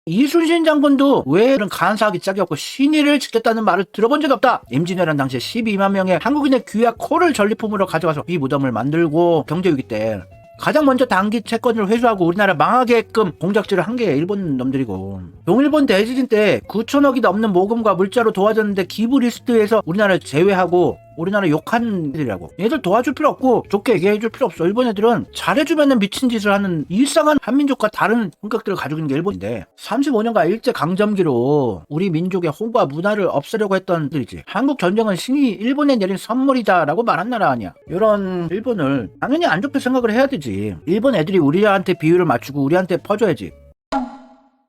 이순신 장군도 왜 이런 간사하기 짝이 없고 신의를 지켰다는 말을 들어본 적이 없다. 임진왜란 당시에 12만 명의 한국인의 귀와 코를 전리품으로 가져가서 이 무덤을 만들고 경제위기 때 가장 먼저 단기 채권을 회수하고 우리나라 망하게끔 공작질을 한 게 일본 놈들이고, 동일본 대지진 때 9천억이 넘는 모금과 물자로 도와줬는데 기부 리스트에서 우리나라를 제외하고 우리나라 욕한 애들이라고. 얘들 도와줄 필요 없고 좋게 얘기해줄 필요 없어. 일본 애들은 잘해주면 미친 짓을 하는 일상한 한민족과 다른 성격들을 가지고 있는 게 일본인데, 35년간 일제강점기로 우리 민족의 홍보와 문화를 없애려고 했던 애들이지. 한국 전쟁은 신이 일본에 내린 선물이다 라고 말한 나라 아니야. 이런 일본을 당연히 안 좋게 생각을 해야 되지. 일본 애들이 우리한테 비율을 맞추고 우리한테 퍼줘야지.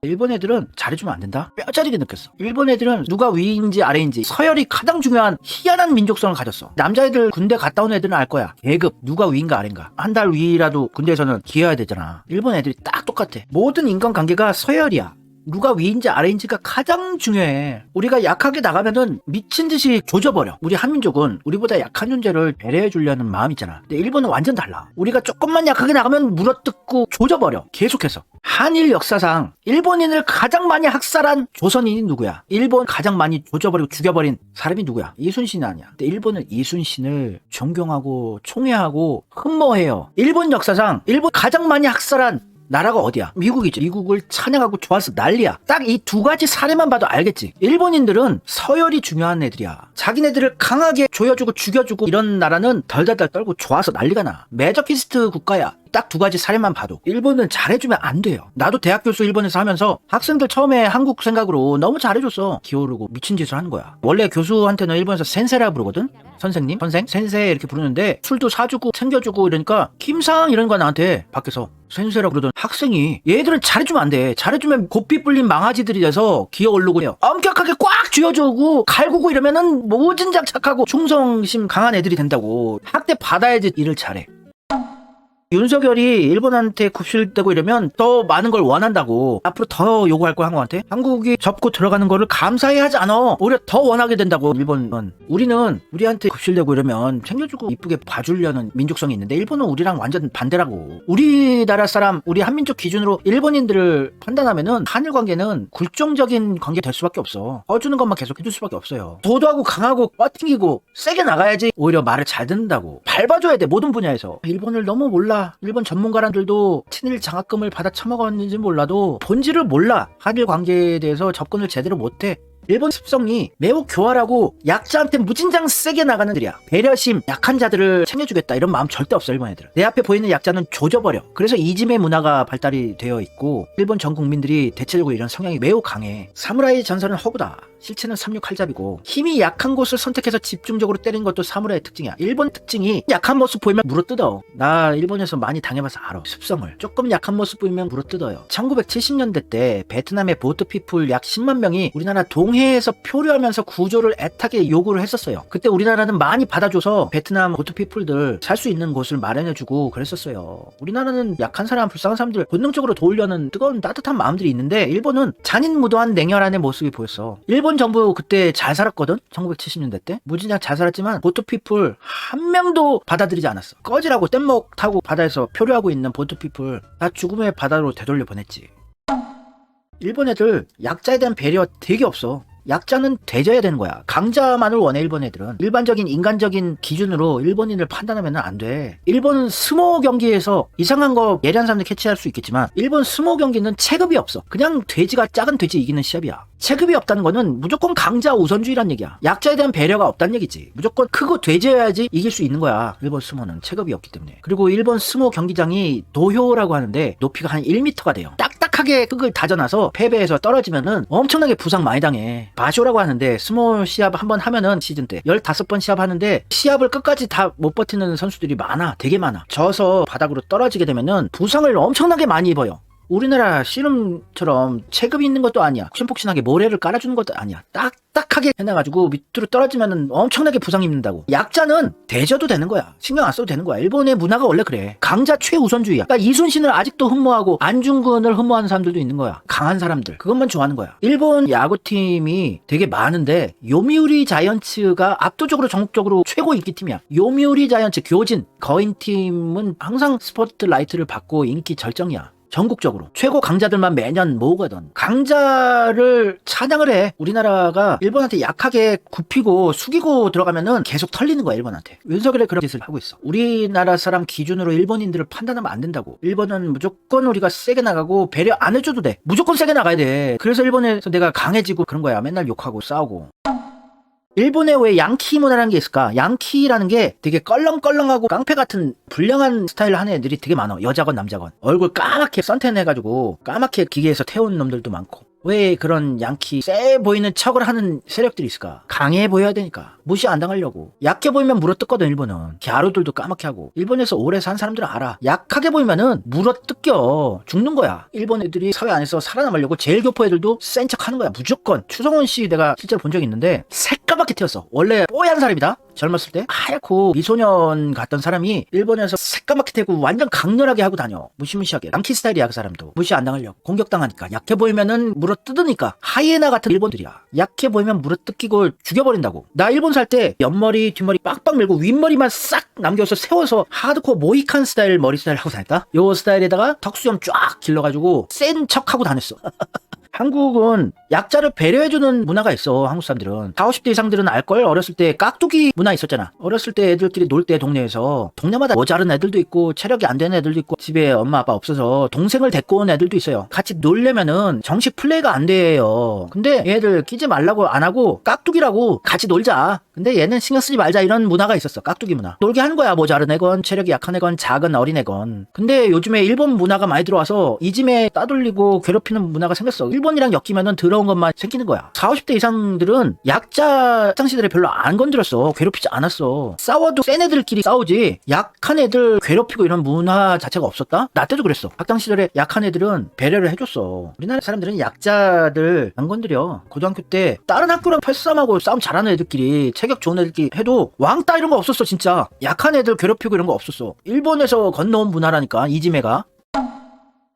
일본 애들은 잘해주면 안 된다? 뼈저리게 느꼈어. 일본 애들은 누가 위인지 아래인지 서열이 가장 중요한 희한한 민족성을 가졌어. 남자애들 군대 갔다 온 애들은 알 거야. 계급 누가 위인가 아래인가. 한 달 위라도 군대에서는 기어야 되잖아. 일본 애들이 딱 똑같아. 모든 인간관계가 서열이야. 누가 위인지 아래인지가 가장 중요해. 우리가 약하게 나가면은 미친듯이 조져버려. 우리 한민족은 우리보다 약한 존재를 배려해 주려는 마음이 있잖아. 근데 일본은 완전 달라. 우리가 조금만 약하게 나가면 물어뜯고 조져버려. 계속해서. 한일 역사상 일본인을 가장 많이 학살한 조선인이 누구야? 일본 가장 많이 조져버리고 죽여버린 사람이 누구야? 이순신이 아니야. 근데 일본은 이순신을 존경하고 총애하고 흠모해요. 일본 역사상 일본 가장 많이 학살한 나라가 어디야? 미국이지. 미국을 찬양하고 좋아서 난리야. 딱 이 두 가지 사례만 봐도 알겠지. 일본인들은 서열이 중요한 애들이야. 자기네들을 강하게 조여주고 죽여주고 이런 나라는 덜덜덜 떨고 좋아서 난리가 나. 메저키스트 국가야. 딱 두 가지 사례만 봐도. 일본은 잘해주면 안 돼요. 나도 대학 교수 일본에서 하면서 학생들 처음에 한국 생각으로 너무 잘해줬어. 기어오르고 미친 짓을 하는 거야. 원래 교수한테는 일본에서 센세라 부르거든? 선생님? 선생? 센세 이렇게 부르는데 술도 사주고 챙겨주고 이러니까 김상 이런 거 나한테 밖에서 센세라 그러던 학생이, 얘들은 잘해주면 안 돼. 잘해주면 고삐 불린 망아지들이 돼서 기어오르고 해요. 엄격하게 꽉 쥐어주고 갈구고 이러면은 모진작 착하고 충성심 강한 애들이 된다고. 학대 받아야지 일을 잘해. 윤석열이 일본한테 굽실대고 이러면 더 많은 걸 원한다고. 앞으로 더 요구할 거야 한국한테. 한국이 접고 들어가는 거를 감사해 하지 않아. 오히려 더 원하게 된다고. 일본은. 우리는 우리한테 굽실대고 이러면 챙겨주고 이쁘게 봐주려는 민족성이 있는데 일본은 우리랑 완전 반대라고. 우리나라 사람, 우리 한민족 기준으로 일본인들을 판단하면은 한일 관계는 굴종적인 관계 될 수밖에 없어. 퍼주는 것만 계속 해줄 수밖에 없어요. 도도하고 강하고 뻗팅기고 세게 나가야지 오히려 말을 잘 듣는다고. 밟아줘야 돼 모든 분야에서. 일본을 너무 몰라. 일본 전문가들도 친일 장학금을 받아 처먹었는지 몰라도 본질을 몰라. 한일 관계에 대해서 접근을 제대로 못해. 일본 습성이 매우 교활하고 약자한테 무진장 세게 나가는 애들이야. 배려심, 약한 자들을 챙겨주겠다 이런 마음 절대 없어. 일본 애들은. 내 앞에 보이는 약자는 조져버려. 그래서 이지메 문화가 발달이 되어 있고 일본 전 국민들이 대체적으로 이런 성향이 매우 강해. 사무라이 전설은 허구다. 실체는 삼류 칼잡이고 힘이 약한 곳을 선택해서 집중적으로 때리는 것도 사무라이의 특징이야. 일본 특징이 약한 모습 보이면 물어뜯어. 나 일본에서 많이 당해봐서 알아. 습성을. 조금 약한 모습 보이면 물어뜯어요. 1970년대 때 베트남의 보트피플 약 10만 명이 우리나라 동해에서 표류하면서 구조를 애타게 요구를 했었어요. 그때 우리나라는 많이 받아줘서 베트남 보트피플들 살 수 있는 곳을 마련해주고 그랬었어요. 우리나라는 약한 사람, 불쌍한 사람들 본능적으로 도우려는 뜨거운 따뜻한 마음들이 있는데 일본은 잔인무도한 냉혈한의 모습이 보였어. 일본 정부 그때 잘 살았거든? 1970년대 때? 무진장 잘 살았지만 보트피플 한 명도 받아들이지 않았어. 꺼지라고 뗏목 타고 바다에서 표류하고 있는 보트피플 다 죽음의 바다로 되돌려 보냈지. 일본 애들 약자에 대한 배려 되게 없어. 약자는 대져야 되는 거야. 강자만을 원해. 일본 애들은. 일반적인 인간적인 기준으로 일본인을 판단하면 안 돼. 일본 스모 경기에서 이상한 거 예리한 사람들 캐치할 수 있겠지만 일본 스모 경기는 체급이 없어. 그냥 돼지가 작은 돼지 이기는 시합이야. 체급이 없다는 거는 무조건 강자 우선주의란 얘기야. 약자에 대한 배려가 없다는 얘기지. 무조건 크고 돼지여야지 이길 수 있는 거야. 일본 스모는 체급이 없기 때문에. 그리고 일본 스모 경기장이 도효라고 하는데 높이가 한 1m가 돼요. 딱딱하게 흙을 다져놔서 패배해서 떨어지면은 엄청나게 부상 많이 당해. 바쇼라고 하는데 스모 시합 한번 하면은 시즌 때 15번 시합 하는데 시합을 끝까지 다 못 버티는 선수들이 많아. 되게 많아. 져서 바닥으로 떨어지게 되면은 부상을 엄청나게 많이 입어요. 우리나라 씨름처럼 체급이 있는 것도 아니야. 폭신폭신하게 모래를 깔아주는 것도 아니야. 딱딱하게 해놔가지고 밑으로 떨어지면 엄청나게 부상 입는다고. 약자는 대져도 되는 거야. 신경 안 써도 되는 거야. 일본의 문화가 원래 그래. 강자 최우선주의야. 그러니까 이순신을 아직도 흠모하고 안중근을 흠모하는 사람들도 있는 거야. 강한 사람들. 그것만 좋아하는 거야. 일본 야구팀이 되게 많은데 요미우리 자이언츠가 압도적으로 전국적으로 최고 인기팀이야. 요미우리 자이언츠, 교진, 거인팀은 항상 스포트라이트를 받고 인기 절정이야. 전국적으로 최고 강자들만 매년 모으거든. 강자를 찬양을 해. 우리나라가 일본한테 약하게 굽히고 숙이고 들어가면은 계속 털리는 거야, 일본한테. 윤석열이 그런 짓을 하고 있어. 우리나라 사람 기준으로 일본인들을 판단하면 안 된다고. 일본은 무조건 우리가 세게 나가고 배려 안 해줘도 돼. 무조건 세게 나가야 돼. 그래서 일본에서 내가 강해지고 그런 거야. 맨날 욕하고 싸우고. 일본에 왜 양키 문화라는 게 있을까? 양키라는 게 되게 껄렁껄렁하고 깡패 같은 불량한 스타일 하는 애들이 되게 많아. 여자건 남자건. 얼굴 까맣게 선텐 해가지고 까맣게 기계에서 태운 놈들도 많고. 왜 그런 양키 세 보이는 척을 하는 세력들이 있을까? 강해 보여야 되니까. 무시 안 당하려고. 약해 보이면 물어뜯거든, 일본은. 갸루들도 까맣게 하고. 일본에서 오래 산 사람들은 알아. 약하게 보이면은 물어뜯겨. 죽는 거야. 일본 애들이 사회 안에서 살아남으려고 제일 교포 애들도 센 척 하는 거야. 무조건. 추성원 씨 내가 실제로 본 적이 있는데 새까맣게 튀었어. 원래 뽀얀 사람이다. 젊었을 때 하얗고 미소년 같던 사람이 일본에서 새까맣게 태고 완전 강렬하게 하고 다녀. 무시무시하게. 양키 스타일이야, 그 사람도. 무시 안 당하려고. 공격당하니까. 약해 보이면은 물어뜯으니까. 하이에나 같은 일본들이야. 약해 보이면 물어뜯기고 죽여버린다고. 나 일본 살 때 옆머리 뒷머리 빡빡 밀고 윗머리만 싹 남겨서 세워서 하드코어 모이칸 스타일 머리 스타일 하고 다녔다. 요 스타일에다가 턱수염 쫙 길러가지고 센 척하고 다녔어. 한국은 약자를 배려해주는 문화가 있어. 한국 사람들은 40, 50대 이상들은 알걸. 어렸을 때 깍두기 문화 있었잖아. 어렸을 때 애들끼리 놀 때 동네에서 동네마다 모자른 애들도 있고 체력이 안 되는 애들도 있고 집에 엄마 아빠 없어서 동생을 데리고 온 애들도 있어요. 같이 놀려면은 정식 플레이가 안 돼요. 근데 얘들 끼지 말라고 안 하고 깍두기라고 같이 놀자. 근데 얘는 신경 쓰지 말자, 이런 문화가 있었어. 깍두기 문화. 놀게 하는 거야. 모자른 애건 체력이 약한 애건 작은 어린 애건. 근데 요즘에 일본 문화가 많이 들어와서 이짐에 따돌리고 괴롭히는 문화가 생겼어. 일본이랑 엮이면은 더러운 것만 생기는 거야. 40, 50대 이상들은 약자 시대를 별로 안 건드렸어. 괴롭히지 않았어. 싸워도 센 애들끼리 싸우지 약한 애들 괴롭히고 이런 문화 자체가 없었다? 나 때도 그랬어. 학창 시절에 약한 애들은 배려를 해줬어. 우리나라 사람들은 약자들 안 건드려. 고등학교 때 다른 학교랑 패싸움하고 싸움 잘하는 애들끼리 체격 좋은 애들끼리 해도 왕따 이런 거 없었어. 진짜 약한 애들 괴롭히고 이런 거 없었어. 일본에서 건너온 문화라니까, 이지메가.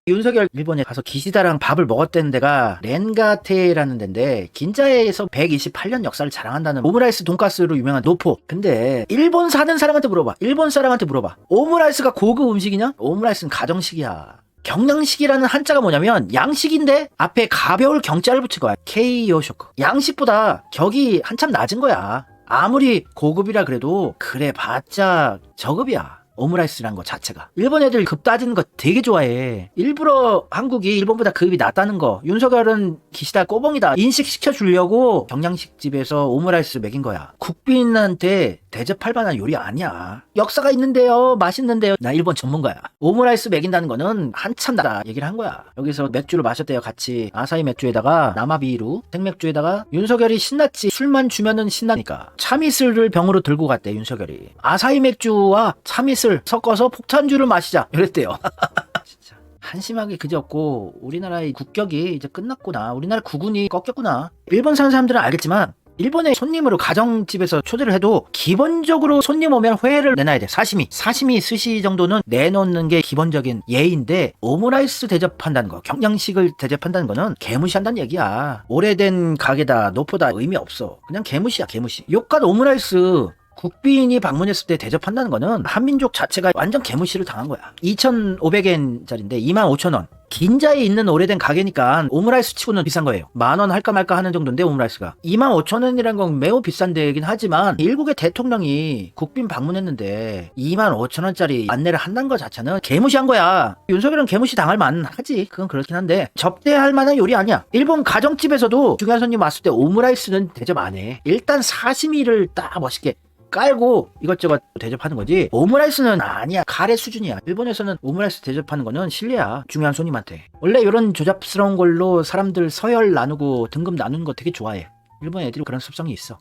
윤석열 일본에 가서 기시다랑 밥을 먹었다는 데가 렌가테라는 데인데 긴자에서 128년 역사를 자랑한다는 오므라이스 돈가스로 유명한 노포. 근데 일본 사는 사람한테 물어봐. 일본 사람한테 물어봐. 오므라이스가 고급 음식이냐? 오므라이스는 가정식이야. 경양식이라는 한자가 뭐냐면 양식인데 앞에 가벼울 경자를 붙인 거야. 케이요쇼크. 양식보다 격이 한참 낮은 거야. 아무리 고급이라 그래도 그래 봤자 저급이야. 오므라이스란 거 자체가. 일본 애들 급 따지는 거 되게 좋아해. 일부러 한국이 일본보다 급이 낮다는 거. 윤석열은 기시다 꼬봉이다 인식시켜주려고 경양식 집에서 오므라이스 먹인 거야. 국빈한테 대접할 만한 요리 아니야. 역사가 있는데요, 맛있는데요. 나 일본 전문가야. 오므라이스 먹인다는 거는 한참 나라 얘기를 한 거야. 여기서 맥주를 마셨대요, 같이. 아사히 맥주에다가 나마비루 생맥주에다가. 윤석열이 신났지. 술만 주면은 신나니까 참이슬을 병으로 들고 갔대, 윤석열이. 아사히 맥주와 참이슬 섞어서 폭탄주를 마시자 이랬대요. 진짜 한심하게 그지없고 우리나라의 국격이 이제 끝났구나. 우리나라 국운이 꺾였구나. 일본 사는 사람들은 알겠지만 일본에 손님으로 가정집에서 초대를 해도 기본적으로 손님 오면 회를 내놔야 돼. 사시미, 스시 정도는 내놓는 게 기본적인 예의인데 오므라이스 대접한다는 거, 경양식을 대접한다는 거는 개무시한다는 얘기야. 오래된 가게다, 노포다 의미 없어. 그냥 개무시야, 개무시. 욕갓 오므라이스 국빈이 방문했을 때 대접한다는 거는 한민족 자체가 완전 개무시를 당한 거야. 2,500엔짜리인데 25,000원. 긴자에 있는 오래된 가게니까 오므라이스 치고는 비싼 거예요. 10,000원 할까 말까 하는 정도인데 오므라이스가 25,000원이라는 건 매우 비싼 데이긴 하지만 일국의 대통령이 국빈 방문했는데 25,000원짜리 안내를 한다는 거 자체는 개무시한 거야. 윤석열은 개무시 당할 만하지. 그건 그렇긴 한데 접대할 만한 요리 아니야. 일본 가정집에서도 중요한 손님 왔을 때 오므라이스는 대접 안 해. 일단 사시미를 딱 멋있게 깔고 이것저것 대접하는 거지 오므라이스는 아니야. 카레 수준이야. 일본에서는 오므라이스 대접하는 거는 실례야. 중요한 손님한테. 원래 이런 조잡스러운 걸로 사람들 서열 나누고 등급 나누는 거 되게 좋아해. 일본 애들이 그런 습성이 있어.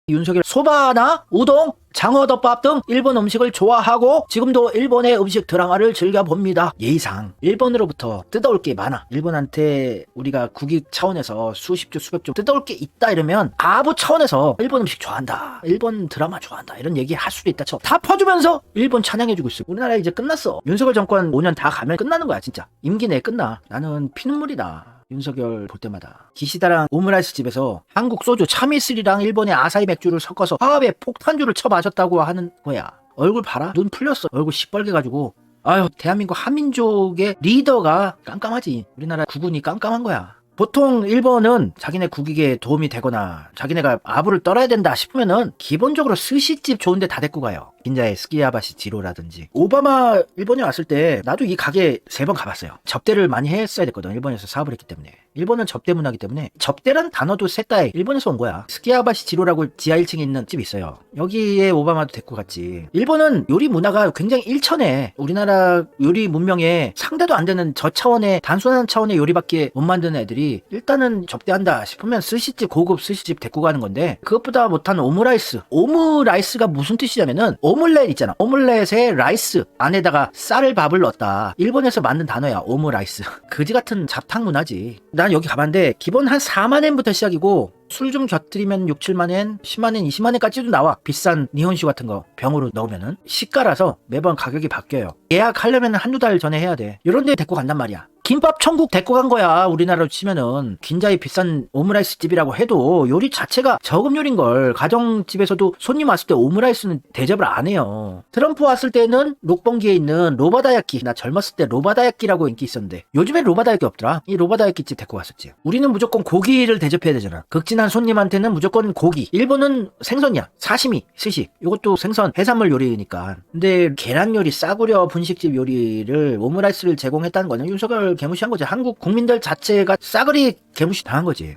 윤석열 소바나 우동, 장어덮밥 등 일본 음식을 좋아하고 지금도 일본의 음식 드라마를 즐겨봅니다. 예의상 일본으로부터 뜯어올 게 많아. 일본한테 우리가 국익 차원에서 수십 조 수백 조 뜯어올 게 있다 이러면 아부 차원에서 일본 음식 좋아한다, 일본 드라마 좋아한다 이런 얘기 할 수도 있다 쳐. 다 퍼주면서 일본 찬양해주고 있어. 우리나라 이제 끝났어. 윤석열 정권 5년 다 가면 끝나는 거야 진짜. 임기 내에 끝나. 나는 피눈물이다. 윤석열 볼 때마다. 기시다랑 오므라이스 집에서 한국 소주 참이슬이랑 일본의 아사히 맥주를 섞어서 화합에 폭탄주를 쳐 마셨다고 하는 거야. 얼굴 봐라. 눈 풀렸어. 얼굴 시뻘게 가지고 아유, 대한민국 한민족의 리더가 깜깜하지. 우리나라 국군이 깜깜한 거야. 보통 일본은 자기네 국익에 도움이 되거나 자기네가 아부를 떨어야 된다 싶으면은 기본적으로 스시집 좋은데 다 데리고 가요. 긴자의 스키야바시 지로라든지. 오바마 일본에 왔을 때 나도 이 가게 3번 가봤어요. 접대를 많이 했어야 됐거든. 일본에서 사업을 했기 때문에. 일본은 접대 문화기 때문에 접대란 단어도 셋 다 일본에서 온 거야. 스키야바시 지로라고 지하 1층에 있는 집이 있어요. 여기에 오바마도 데리고 갔지. 일본은 요리 문화가 굉장히 일천해. 우리나라 요리 문명에 상대도 안 되는 저차원의 단순한 차원의 요리밖에 못 만드는 애들이 일단은 접대한다 싶으면 스시집, 고급 스시집 데리고 가는 건데, 그것보다 못한 오므라이스. 오므라이스가 무슨 뜻이냐면은 오믈렛 있잖아. 오믈렛에 라이스 안에다가 쌀을 밥을 넣었다. 일본에서 만든 단어야. 오므라이스. 그지 같은 잡탕 문화지. 난 여기 가봤는데 기본 한 4만엔부터 시작이고 술 좀 곁들이면 6, 7만엔, 10만엔, 20만엔까지도 나와. 비싼 니혼슈 같은 거 병으로 넣으면은 시가라서 매번 가격이 바뀌어요. 예약하려면 한두 달 전에 해야 돼. 이런 데 데리고 간단 말이야. 김밥 천국 데리고 간 거야. 우리나라로 치면은 긴자의 비싼 오므라이스 집이라고 해도 요리 자체가 저금 요리인걸. 가정집에서도 손님 왔을 때 오므라이스는 대접을 안 해요. 트럼프 왔을 때는 록봉기에 있는 로바다야끼, 나 젊었을 때 로바다야끼라고 인기 있었는데 요즘엔 로바다야끼 없더라. 이 로바다야끼 집 데리고 갔었지. 우리는 무조건 고기를 대접해야 되잖아. 극진한 손님한테는 무조건 고기. 일본은 생선이야. 사시미, 스시. 이것도 생선, 해산물 요리니까. 근데 계란 요리, 싸구려 분식집 요리를 오므라이스를 제공했다는 거는 윤석열 개무시한 거지. 한국 국민들 자체가 싸그리 개무시 당한 거지.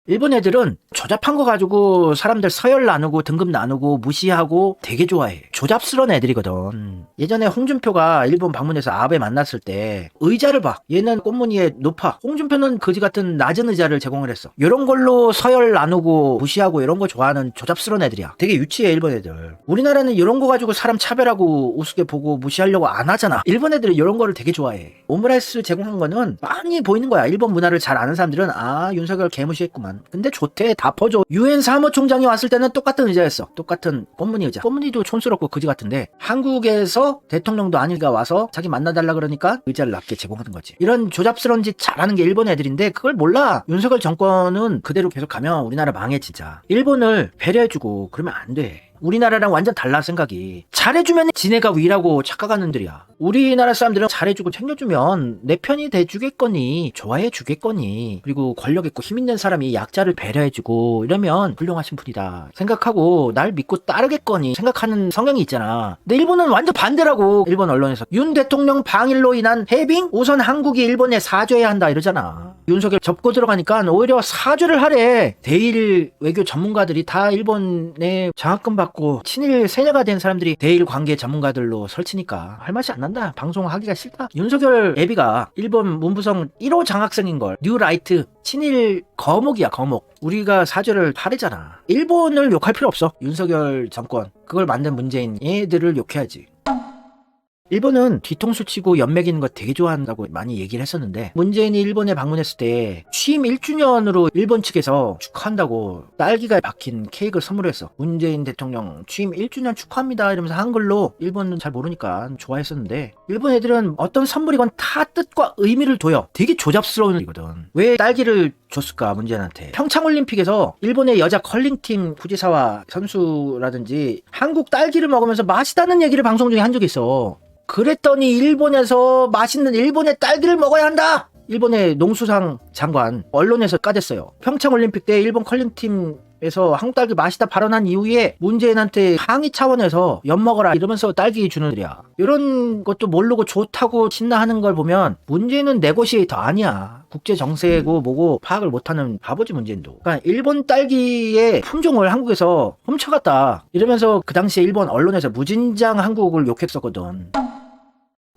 일본 애들은 조잡한 거 가지고 사람들 서열 나누고 등급 나누고 무시하고 되게 좋아해. 조잡스러운 애들이거든. 예전에 홍준표가 일본 방문해서 아베 만났을 때 의자를 봐. 얘는 꽃무늬에 높아. 홍준표는 거지 같은 낮은 의자를 제공을 했어. 이런 걸로 서열 나누고 무시하고 이런 거 좋아하는 조잡스러운 애들이야. 되게 유치해 일본 애들. 우리나라는 이런 거 가지고 사람 차별하고 우습게 보고 무시하려고 안 하잖아. 일본 애들은 이런 거를 되게 좋아해. 오므라이스 제공한 거는 빤히 보이는 거야. 일본 문화를 잘 아는 사람들은 아, 윤석열 개무시했구만. 근데 좋대. 다 퍼줘. 유엔 사무총장이 왔을 때는 똑같은 의자였어. 똑같은 꽃무늬 의자. 꽃무늬도 촌스럽고 그지 같은데 한국에서 대통령도 아니가 와서 자기 만나달라 그러니까 의자를 낮게 제공하는 거지. 이런 조잡스러운 짓 잘하는 게 일본 애들인데 그걸 몰라. 윤석열 정권은 그대로 계속 가면 우리나라 망해 진짜. 일본을 배려해주고 그러면 안 돼. 우리나라랑 완전 달라 생각이. 잘해주면 지네가 위라고 착각하는 놈들이야. 우리나라 사람들은 잘해주고 챙겨주면 내 편이 돼주겠거니 좋아해주겠거니 그리고 권력 있고 힘 있는 사람이 약자를 배려해주고 이러면 훌륭하신 분이다 생각하고 날 믿고 따르겠거니 생각하는 성향이 있잖아. 근데 일본은 완전 반대라고. 일본 언론에서 윤 대통령 방일로 인한 해빙? 우선 한국이 일본에 사죄해야 한다 이러잖아. 윤석열 접고 들어가니까 오히려 사죄를 하래. 대일 외교 전문가들이 다 일본에 장학금 받고 친일 세녀가 된 사람들이 대일 관계 전문가들로 설치니까 할 맛이 안 난다. 방송하기가 싫다. 윤석열 애비가 일본 문부성 1호 장학생인걸. 뉴라이트 친일 거목이야 거목. 우리가 사죄를 하래잖아. 일본을 욕할 필요 없어. 윤석열 정권 그걸 만든 문재인 얘들을 욕해야지. 일본은 뒤통수 치고 연맥이는 거 되게 좋아한다고 많이 얘기를 했었는데 문재인이 일본에 방문했을 때 취임 1주년으로 일본 측에서 축하한다고 딸기가 박힌 케이크를 선물했어. 문재인 대통령 취임 1주년 축하합니다 이러면서 한글로. 일본은 잘 모르니까 좋아했었는데 일본 애들은 어떤 선물이건 다 뜻과 의미를 둬요. 되게 조잡스러운 일이거든. 왜 딸기를 줬을까 문재인한테. 평창올림픽에서 일본의 여자 컬링팀 후지사와 선수라든지 한국 딸기를 먹으면서 맛있다는 얘기를 방송 중에 한 적이 있어. 그랬더니 일본에서 맛있는 일본의 딸기를 먹어야 한다. 일본의 농수상 장관 언론에서 까댔어요. 평창올림픽 때 일본 컬링팀에서 한국 딸기 맛있다 발언한 이후에 문재인한테 항의 차원에서 엿 먹어라 이러면서 딸기 주는 애들이야. 이런 것도 모르고 좋다고 신나하는 걸 보면 문재인은 네고시에이터 아니야. 국제 정세고 뭐고 파악을 못하는 바보지 문재인도. 그러니까 일본 딸기의 품종을 한국에서 훔쳐갔다 이러면서 그 당시에 일본 언론에서 무진장 한국을 욕했었거든.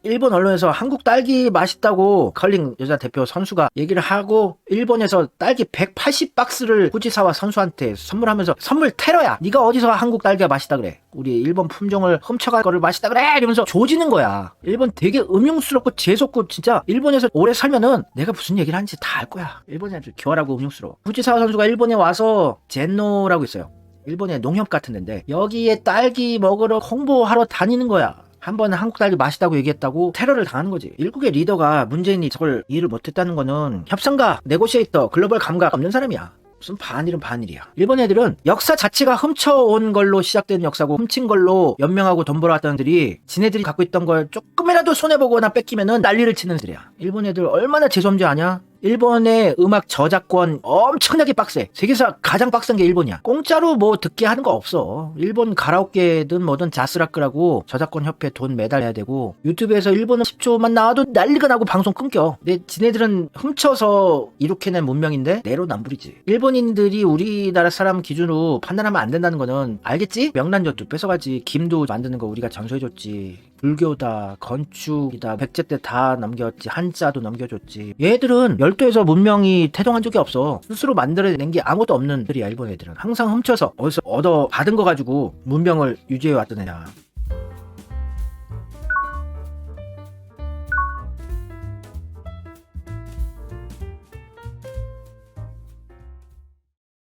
일본 언론에서 한국 딸기 맛있다고 컬링 여자 대표 선수가 얘기를 하고 일본에서 딸기 180박스를 후지사와 선수한테 선물하면서 선물 테러야. 네가 어디서 한국 딸기가 맛있다 그래. 우리 일본 품종을 훔쳐갈 거를 맛있다 그래 이러면서 조지는 거야. 일본 되게 음흉스럽고 재수없고 진짜 일본에서 오래 살면은 내가 무슨 얘기를 하는지 다 알 거야. 일본 애들 교활하고 음흉스러워. 후지사와 선수가 일본에 와서 젠노라고 있어요. 일본의 농협 같은 데인데 여기에 딸기 먹으러 홍보하러 다니는 거야. 한 번은 한국 딸기 맛있다고 얘기했다고 테러를 당하는 거지. 일국의 리더가 문재인이 저걸 이해를 못했다는 거는 협상가, 네고시에이터, 글로벌 감각 없는 사람이야. 무슨 반일은 반일이야. 일본 애들은 역사 자체가 훔쳐온 걸로 시작된 역사고 훔친 걸로 연명하고 돈 벌어왔던 애들이 지네들이 갖고 있던 걸 조금이라도 손해보거나 뺏기면은 난리를 치는 애들이야. 일본 애들 얼마나 재수없는지 아냐? 일본의 음악 저작권 엄청나게 빡세. 세계에서 가장 빡센 게 일본이야. 공짜로 뭐 듣게 하는 거 없어. 일본 가라오케든 뭐든 자스라크라고 저작권 협회 돈 매달려야 되고 유튜브에서 일본어 10초만 나와도 난리가 나고 방송 끊겨. 근데 지네들은 훔쳐서 이렇게 낸 문명인데 내로남불이지. 일본인들이 우리나라 사람 기준으로 판단하면 안 된다는 거는 알겠지? 명란젓도 뺏어가지. 김도 만드는 거 우리가 전수해줬지. 불교다, 건축이다, 백제 때 다 넘겼지. 한자도 넘겨줬지. 얘들은 열도에서 문명이 태동한 적이 없어. 스스로 만들어낸 게 아무것도 없는 애들이야. 일본 애들은 항상 훔쳐서 어디서 얻어 받은 거 가지고 문명을 유지해왔던 애야.